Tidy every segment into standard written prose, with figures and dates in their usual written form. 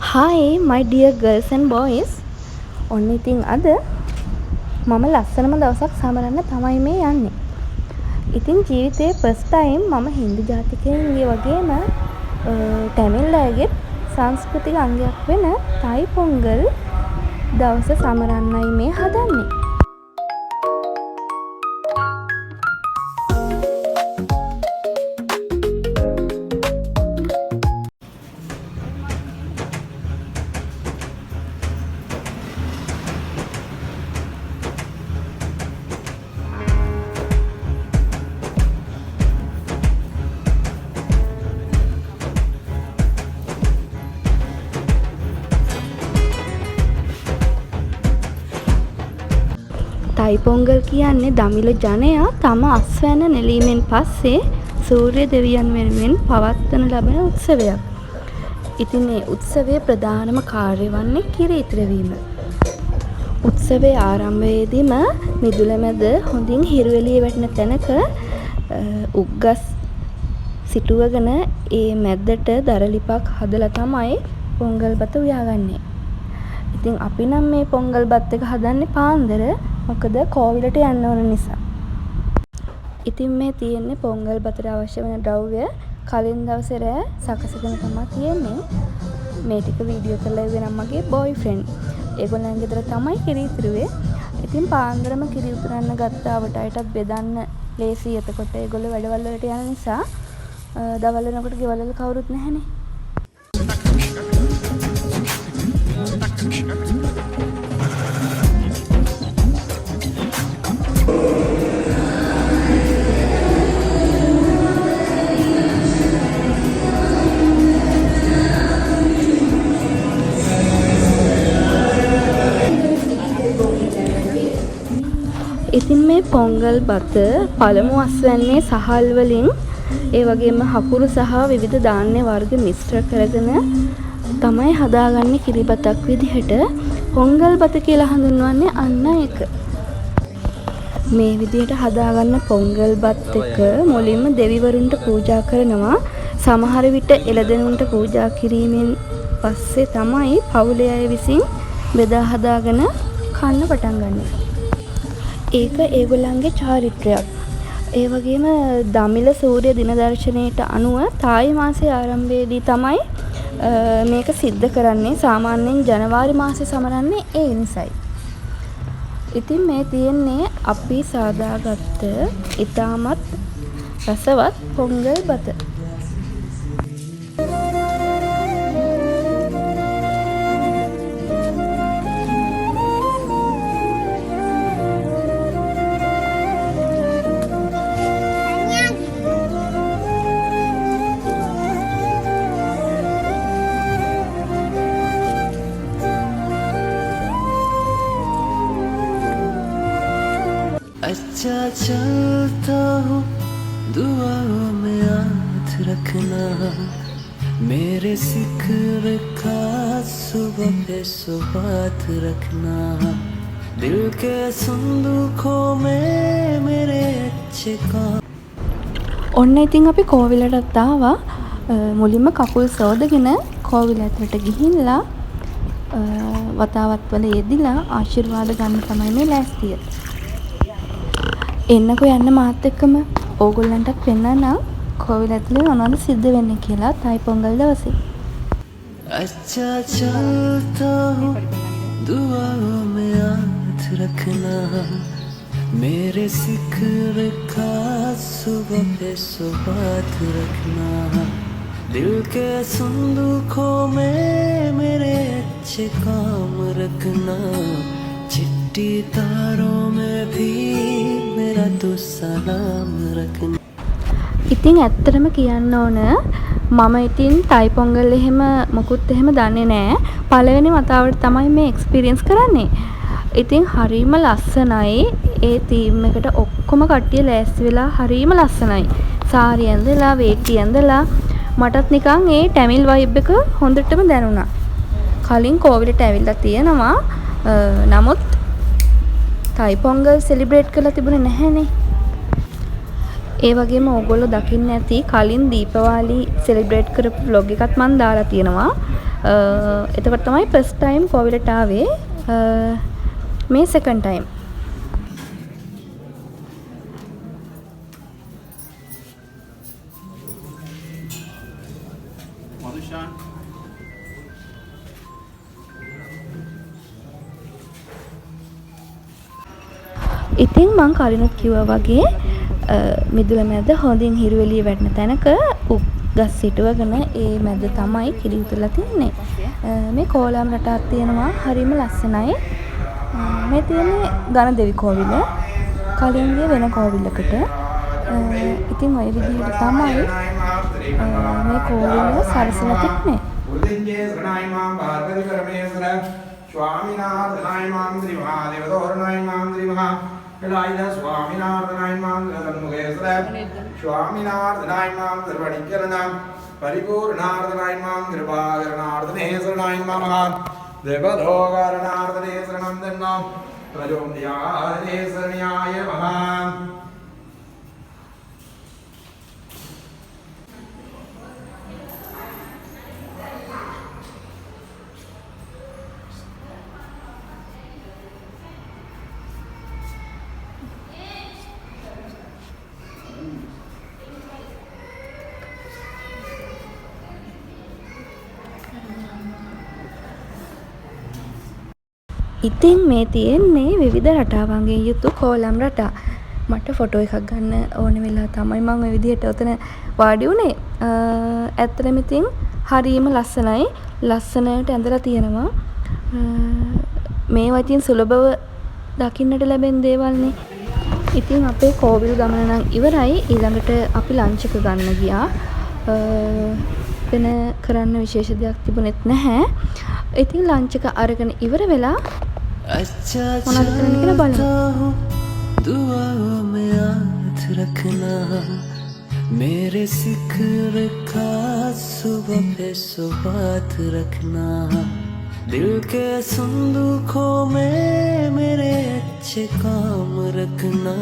Hi my dear girls and boys. ඔන්න ඉතින් අද මම ලස්සනම දවසක් සමරන්න තමයි මේ යන්නේ. ඉතින් ජීවිතේ ෆස්ට් ටයිම් මම හින්දු ජාතිකයන්ගේ වගේම තමිල් අයගේ සංස්කෘතික අංගයක් වෙන තයි පොංගල් දවස සමරන්නයි මේ හදන්නේ. තයි පොංගල් කියන්නේ දමිළ ජනයා තම අස්වැන්න නෙලීමෙන් පස්සේ සූර්ය දෙවියන් වෙනුවෙන් පවත්වන ලබන උත්සවයක්. ඉතින් මේ උත්සවයේ ප්‍රධානම කාර්ය වන්නේ කිරි ඉතිරවීම. උත්සවයේ ආරම්භයේදීම මිදුල මැද හොඳින් හිරු එළිය වැටෙන තැනක උග්ගස් සිටුවගෙන ඒ මැද්දට දරලිපක් හදලා තමයි පොංගල් බත උයාගන්නේ. ඉතින් අපි නම් මේ පොංගල් බත් එක හදන්නේ පාන්දර. මොකද කෝවිලට යන්න ඕන නිසා. ඉතින් මේ තියෙන්නේ පොංගල් බතට අවශ්‍ය වෙන ද්‍රව්‍ය කලින් දවසේ රෑ සකසගෙන තමයි තියෙන්නේ. මේ ටික වීඩියෝ කරලා ඉවරනම් මගේ බොයිෆ්‍රෙන්ඩ්. ඒගොල්ලන් ගෙදර තමයි කිරි ඉතුරුවේ. ඉතින් පාන්දරම කිරි උතුරන්න ගත්තාවට අයටත් බෙදන්න ලේසි. එතකොට ඒගොල්ලෝ වැඩවල වලට යන නිසා දවල් වෙනකොට ගෙවල් වල කවුරුත් නැහැනේ. ඉතින් මේ පොංගල් බත පළමු අස්වැන්නේ සහල් වලින් ඒ වගේම හකුරු සහ විවිධ ධාන්‍ය වර්ග මිශ්‍ර කරගෙන තමයි හදාගන්නේ කිරිබතක් විදිහට. පොංගල් බත කියලා හඳුන්වන්නේ අන්න ඒක. මේ විදිහට හදාගන්න පොංගල් බත් එක මුලින්ම දෙවිවරුන්ට පූජා කරනවා. සමහර විට එළදෙනුන්ට පූජා කිරීමෙන් පස්සේ තමයි පවුලේ අය විසින් බෙදා හදාගෙන කන්න පටන් ගන්නේ. ඒක ඒගොල්ලන්ගේ චාරිත්‍රයක්. ඒ වගේම දමිළ සූර්ය දින දර්ශනයට අනුව තායි මාසයේ ආරම්භයේදී තමයි මේක සිද්ධ කරන්නේ. සාමාන්‍යයෙන් ජනවාරි මාසේ සමරන්නේ ඒ නිසයි. ඉතින් මේ තියෙන්නේ අපි සාදාගත්ත ඉතාමත් රසවත් පොංගල් බත. अच्छा चलता हूँ दुआओं में याद रखना मेरे जिक्र का सुबह पे सुबात रखना दिल के संदूकों में मेरे अच्छे काम. ඔන්න ඉතින් අපි කෝවිලටත් ආවා. මුලින්ම කකුල් සෝදගෙන කෝවිල ඇතුළට ගිහිල්ලා වතාවත් වල යෙදිලා ආශිර්වාද ගන්න තමයි මේ ලෑස්තිය. එන්නකෝ යන්න මාත් එක්කම. ඕගොල්ලන්ටත් පෙන්නන්න කෝවිල ඇතුලේ මොනවද සිද්ධ වෙන්නේ කියලා තයි පොංගල් දවසේ. अच्छा चलता हूँ दुआओं में याद रखना मेरे जिक्र का सुबह पे सुबात रखना दिल के संदूकों में मेरे अच्छे काम रखना चिट्ठी तारों में भी मेरा तो सलाम रखना. ඉතින් ඇත්තටම කියන්න ඕන මම ඉතින් තයි පොංගල් එහෙම මොකුත් එහෙම දන්නේ නැහැ. පළවෙනි වතාවට තමයි මේ එක්ස්පීරියන්ස් කරන්නේ. ඉතින් හරීම ලස්සනයි. ඒ තීම් එකට ඔක්කොම කට්ටිය ලෑස්ති වෙලා හරීම ලස්සනයි. සාරි ඇඳලා වේටි ඇඳලා මටත් නිකන් ඒ ටැමිල් වයිබ් එක හොඳටම දැනුණා. කලින් කෝවිලට ඇවිල්ලා තියෙනවා. නමුත් තයි පොංගල් සෙලිබ්‍රේට් කරලා තිබුණේ නැහැනේ. ඒ වගේම ඕගොල්ලෝ දකින්න ඇති කලින් දීපවාලි සෙලිබ්‍රේට් කරපු vlog එකත් මම දාලා තියෙනවා. එතකොට තමයි ෆස්ට් ටයිම් කෝවිලට ආවේ. මේ සෙකන්ඩ් ටයිම්. ඉතින් මං කලිනුත් කිව්වා වගේ මිදුල මැද හොඳින් හිරු එළිය වැටෙන තැනක ගස් සිටුවගෙන ඒ මැද තමයි කිරි උතුරලා තියන්නේ. මේ කෝලම් රටක් තියෙනවා හරිම ලස්සනයි. මේ තියෙන්නේ ගණදෙවි කෝවිල. කලින් ගිය වෙන කෝවිලකට. ඉතින් ওই විදිහට තමයි මේ කෝවිල සරසලා තියන්නේ. स्वामिनाथनाय मांद्रि महादेवतोरनाय मांद्रि महा कलाइदा स्वामिनाथनाय मांद्रमुगेश्वर स्वामिनाथनाय मांद्र पडिकरणाम परिपूर्णार्थनाय मांद्र भागरणार्थने शरणाय नमः देवदोगरणार्थने शरणं दन्नाम प्रजोम्याये शरण्याय नमः. ඉතින් මේ තියෙන්නේ විවිධ රටාවන්ගෙන් යුතු කෝලම් රටා. මට ෆොටෝ එකක් ගන්න ඕන වෙලා තමයි මම මේ විදිහට ඔතන වාඩි වුණේ. ඇත්තටම ඉතින් හරිම ලස්සනයි. ලස්සනට ඇඳලා තියෙනවා. මේවා ඉතින් සුලභව දකින්නට ලැබෙන දේවල්නේ. ඉතින් අපේ කෝවිල් ගමන නම් ඉවරයි. ඊළඟට අපි ලන්ච් එක ගන්න ගියා. වෙන කරන්න විශේෂ දෙයක් තිබුණෙත් නැහැ. ඉතින් ලන්ච් එක අරගෙන ඉවර වෙලා अच्छा මොනවද කරන්න කියලා බලමු. चलता हूँ दुआओं में याद रखना मेरे जिक्र का सुबह पे सुबात रखना दिल के संदूकों में मेरे अच्छे काम रखना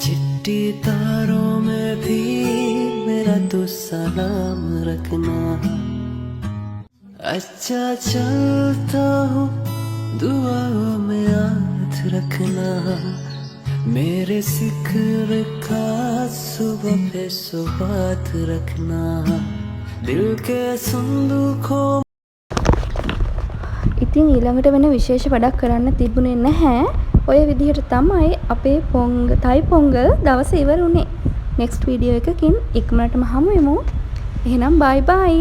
चिट्ठी तारों में भी मेरा तो सलाम रखना अच्छा चलता हूँ दुआओं में याद रखना मेरे जिक्र का सुबह पे सुबात रखना दिल के संदूकों. ඉතින් ඊළඟට වෙන විශේෂ වැඩක් කරන්න තිබුණේ නැහැ. ඔය විදිහට තමයි අපේ තයි පොංගල් දවස ඉවර වුණේ. නෙක්ස්ට් වීඩියෝ එකකින් ඉක්මනටම හමු වෙමු. එහෙනම් බයි බයි.